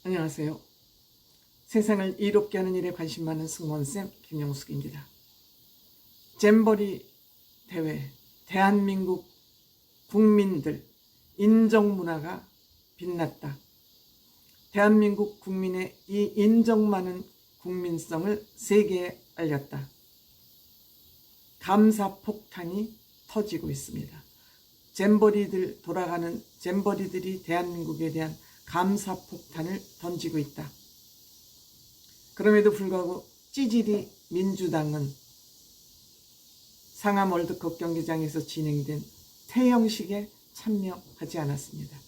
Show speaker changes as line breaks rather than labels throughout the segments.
안녕하세요. 세상을 이롭게 하는 일에 관심 많은 승무원쌤 김영숙입니다. 잼버리 대회, 대한민국 국민들 인정문화가 빛났다. 대한민국 국민의 이 인정 많은 국민성을 세계에 알렸다. 감사폭탄이 터지고 있습니다. 돌아가는 잼버리들이 대한민국에 대한 감사폭탄을 던지고 있다. 그럼에도 불구하고 찌질이 민주당은 상암 월드컵 경기장에서 진행된 퇴영식에 참여하지 않았습니다.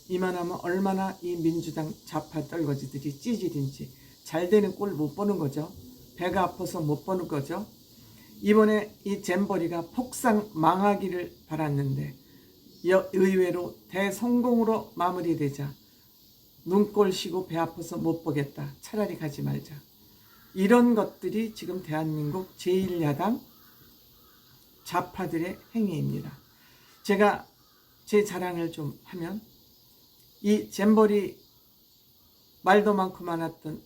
이만하면 얼마나 이 민주당 좌파 떨거지들이 찌질인지 잘 되는 꼴 못 보는 거죠. 배가 아파서 못 보는 거죠. 이번에 이 잼버리가 폭삭 망하기를 바랐는데 의외로 대성공으로 마무리되자 눈꼴 쉬고 배 아파서 못 보겠다. 차라리 가지 말자. 이런 것들이 지금 대한민국 제1야당 좌파들의 행위입니다. 제가 제 자랑을 좀 하면 이 잼버리 말도 많고 많았던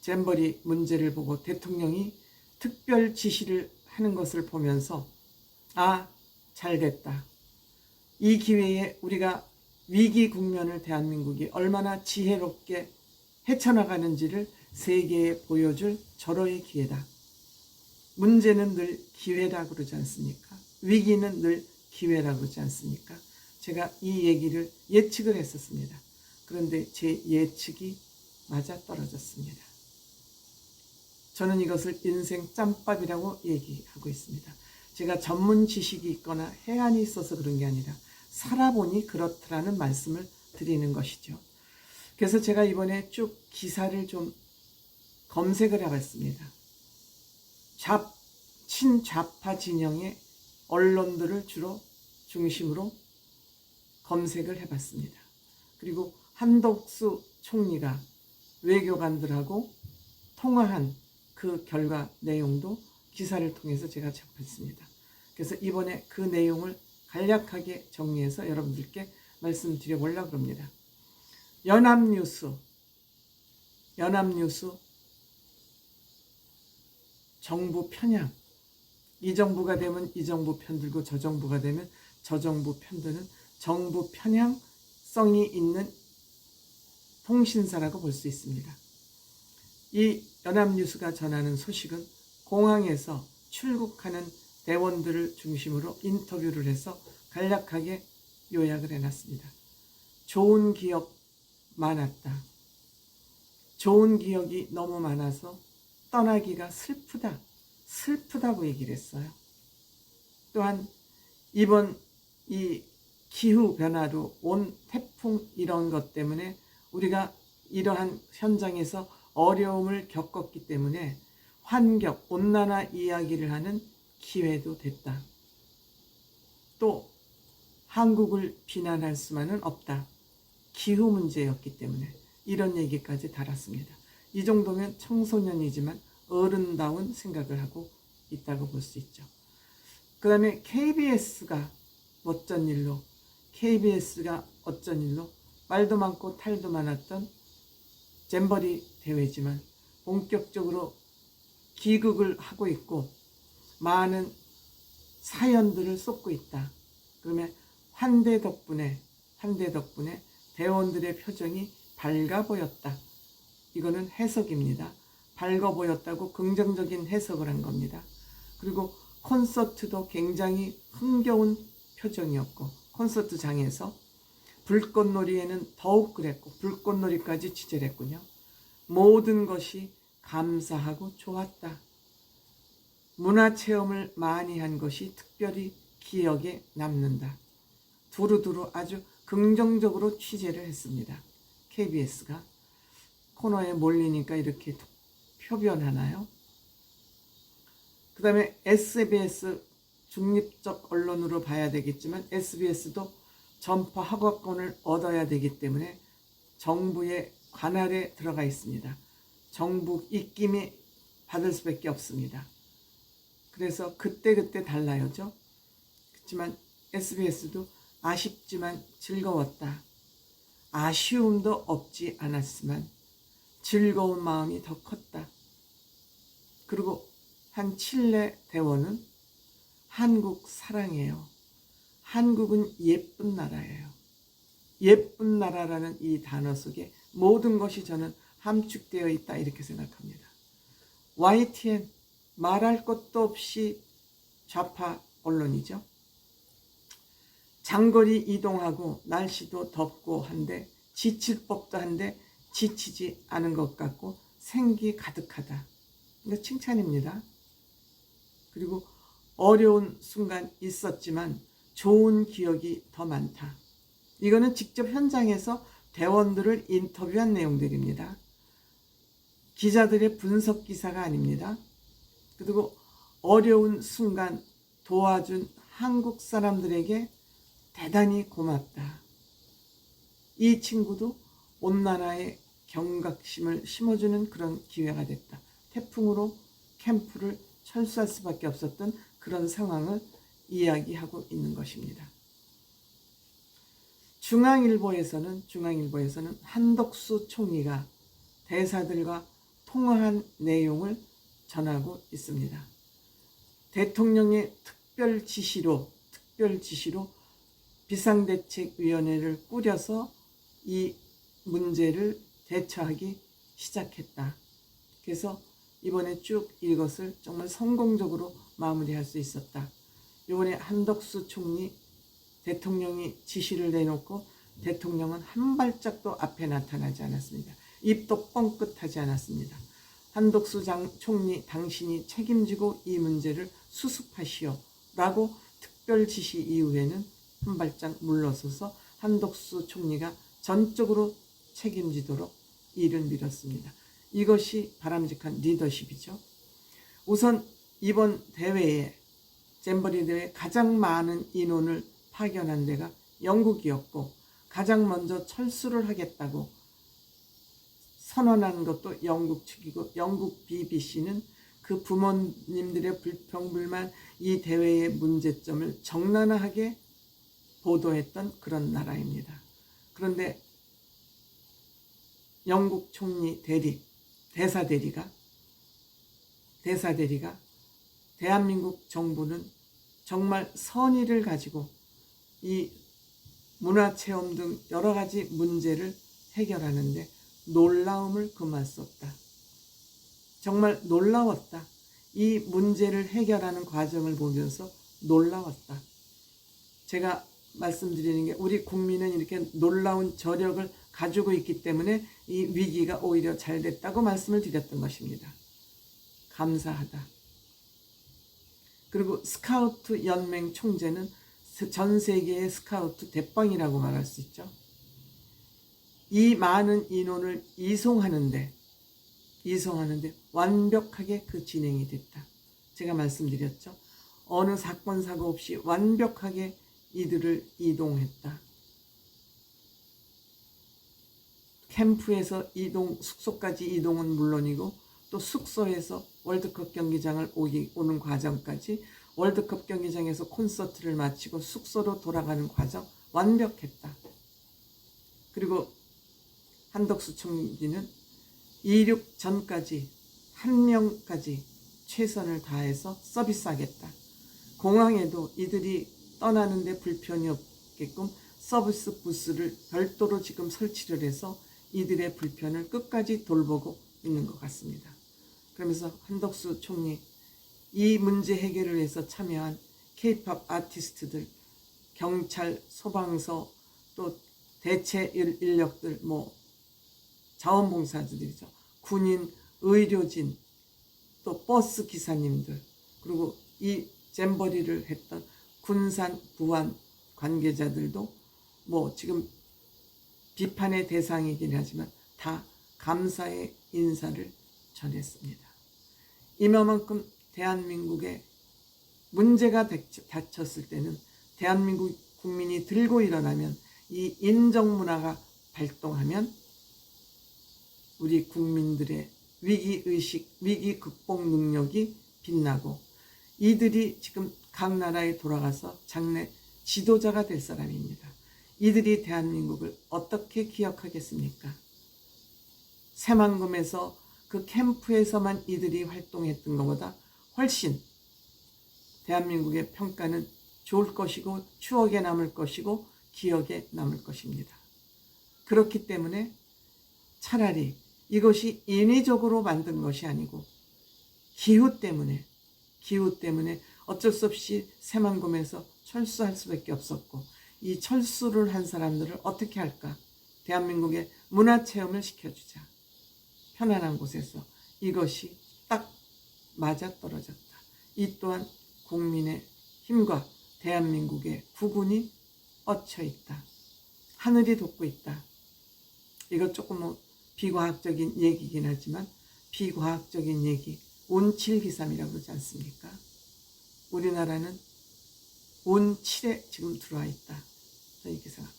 잼버리 문제를 보고 대통령이 특별 지시를 하는 것을 보면서 잘됐다. 이 기회에 우리가 위기 국면을 대한민국이 얼마나 지혜롭게 헤쳐나가는지를 세계에 보여줄 절호의 기회다. 문제는 늘 기회라 그러지 않습니까? 위기는 늘 기회라 그러지 않습니까? 제가 이 얘기를 예측을 했었습니다. 그런데 제 예측이 맞아떨어졌습니다. 저는 이것을 인생 짬밥이라고 얘기하고 있습니다. 제가 전문 지식이 있거나 해안이 있어서 그런 게 아니라 살아보니 그렇더라는 말씀을 드리는 것이죠. 그래서 제가 이번에 쭉 기사를 좀 검색을 해봤습니다. 친좌파 진영의 언론들을 주로 중심으로 검색을 해봤습니다. 그리고 한덕수 총리가 외교관들하고 통화한 그 결과 내용도 기사를 통해서 제가 접했습니다. 그래서 이번에 그 내용을 간략하게 정리해서 여러분들께 말씀드려보려고 합니다. 연합뉴스 정부 편향, 이 정부가 되면 이 정부 편들고 저 정부가 되면 저 정부 편드는 정부 편향성이 있는 통신사라고 볼 수 있습니다. 이 연합뉴스가 전하는 소식은 공항에서 출국하는 대원들을 중심으로 인터뷰를 해서 간략하게 요약을 해놨습니다. 좋은 기억 많았다. 좋은 기억이 너무 많아서 떠나기가 슬프다고 얘기를 했어요. 또한 이번 이 기후변화로 온 태풍 이런 것 때문에 우리가 이러한 현장에서 어려움을 겪었기 때문에 환경, 온난화 이야기를 하는 기회도 됐다. 또 한국을 비난할 수만은 없다. 기후 문제였기 때문에 이런 얘기까지 달았습니다. 이 정도면 청소년이지만 어른다운 생각을 하고 있다고 볼 수 있죠. 그 다음에 KBS가 어쩐 일로 말도 많고 탈도 많았던 잼버리 대회지만 본격적으로 기극을 하고 있고 많은 사연들을 쏟고 있다. 그러면 환대 덕분에 대원들의 표정이 밝아 보였다. 이거는 해석입니다. 밝아 보였다고 긍정적인 해석을 한 겁니다. 그리고 콘서트도 굉장히 흥겨운 표정이었고 콘서트장에서 불꽃놀이에는 더욱 그랬고 불꽃놀이까지 취재했군요. 모든 것이 감사하고 좋았다. 문화체험을 많이 한 것이 특별히 기억에 남는다. 두루두루 아주 긍정적으로 취재를 했습니다. KBS가 코너에 몰리니까 이렇게 표변하나요? 그 다음에 SBS 중립적 언론으로 봐야 되겠지만 SBS도 전파 허가권을 얻어야 되기 때문에 정부의 관할에 들어가 있습니다. 정부 입김이 받을 수밖에 없습니다. 그래서 그때그때 달라요죠. 그렇지만 SBS도 아쉽지만 즐거웠다. 아쉬움도 없지 않았지만 즐거운 마음이 더 컸다. 그리고 한 칠레 대원은 한국 사랑해요. 한국은 예쁜 나라예요. 예쁜 나라라는 이 단어 속에 모든 것이 저는 함축되어 있다 이렇게 생각합니다. YTN 말할 것도 없이 좌파 언론이죠. 장거리 이동하고 날씨도 덥고 한데 지칠 법도 한데 지치지 않은 것 같고 생기 가득하다. 이거 칭찬입니다. 그리고 어려운 순간 있었지만 좋은 기억이 더 많다. 이거는 직접 현장에서 대원들을 인터뷰한 내용들입니다. 기자들의 분석 기사가 아닙니다. 그리고 어려운 순간 도와준 한국 사람들에게 대단히 고맙다. 이 친구도 온난화의 경각심을 심어주는 그런 기회가 됐다. 태풍으로 캠프를 철수할 수밖에 없었던 그런 상황을 이야기하고 있는 것입니다. 중앙일보에서는 한덕수 총리가 대사들과 통화한 내용을 전하고 있습니다. 대통령의 특별 지시로 비상대책위원회를 꾸려서 이 문제를 대처하기 시작했다. 그래서 이번에 쭉 이것을 정말 성공적으로 마무리할 수 있었다. 이번에 한덕수 총리 대통령이 지시를 내놓고 대통령은 한 발짝도 앞에 나타나지 않았습니다. 입도 뻥끗하지 않았습니다. 한덕수 총리 당신이 책임지고 이 문제를 수습하시오 라고 특별 지시 이후에는 한 발짝 물러서서 한덕수 총리가 전적으로 책임지도록 일을 밀었습니다. 이것이 바람직한 리더십이죠. 우선 이번 대회에 잼버리 대회에 가장 많은 인원을 파견한 데가 영국이었고 가장 먼저 철수를 하겠다고 선언한 것도 영국 측이고 영국 BBC는 그 부모님들의 불평불만 이 대회의 문제점을 적나라하게 보도했던 그런 나라입니다. 그런데 영국 총리 대사 대리가 대한민국 정부는 정말 선의를 가지고 이 문화체험 등 여러 가지 문제를 해결하는데 놀라움을 금할 수 없다. 정말 놀라웠다. 이 문제를 해결하는 과정을 보면서 놀라웠다. 제가 말씀드리는 게 우리 국민은 이렇게 놀라운 저력을 가지고 있기 때문에 이 위기가 오히려 잘 됐다고 말씀을 드렸던 것입니다. 감사하다. 그리고 스카우트 연맹 총재는 전 세계의 스카우트 대빵이라고 말할 수 있죠. 이 많은 인원을 이송하는데 완벽하게 그 진행이 됐다. 제가 말씀드렸죠. 어느 사건 사고 없이 완벽하게 이들을 이동했다. 캠프에서 숙소까지 이동은 물론이고 또 숙소에서 월드컵 경기장을 오는 과정까지 월드컵 경기장에서 콘서트를 마치고 숙소로 돌아가는 과정 완벽했다. 그리고 한덕수 총리는 이륙 전까지 한 명까지 최선을 다해서 서비스하겠다. 공항에도 이들이 떠나는데 불편이 없게끔 서비스 부스를 별도로 지금 설치를 해서 이들의 불편을 끝까지 돌보고 있는 것 같습니다. 그러면서 한덕수 총리 이 문제 해결을 위해서 참여한 K-POP 아티스트들, 경찰, 소방서, 또 대체 인력들, 자원봉사자들이죠. 군인, 의료진, 또 버스 기사님들, 그리고 이 잼버리를 했던 군산, 부안 관계자들도 지금 비판의 대상이긴 하지만 다 감사의 인사를 전했습니다. 이만큼 대한민국에 문제가 닥쳤을 때는 대한민국 국민이 들고 일어나면 이 인정문화가 발동하면 우리 국민들의 위기의식, 위기 극복 능력이 빛나고 이들이 지금 각 나라에 돌아가서 장래 지도자가 될 사람입니다. 이들이 대한민국을 어떻게 기억하겠습니까? 새만금에서 그 캠프에서만 이들이 활동했던 것보다 훨씬 대한민국의 평가는 좋을 것이고 추억에 남을 것이고 기억에 남을 것입니다. 그렇기 때문에 차라리 이것이 인위적으로 만든 것이 아니고 기후 때문에 어쩔 수 없이 새만금에서 철수할 수밖에 없었고, 이 철수를 한 사람들을 어떻게 할까? 대한민국의 문화체험을 시켜주자. 편안한 곳에서. 이것이 딱 맞아떨어졌다. 이 또한 국민의 힘과 대한민국의 국운이 뻗쳐 있다. 하늘이 돕고 있다. 이거 조금 비과학적인 얘기긴 하지만 비과학적인 얘기, 온칠기삼이라고 그러지 않습니까? 우리나라는 온칠에 지금 들어와 있다. 저는 이렇게 생각합니다.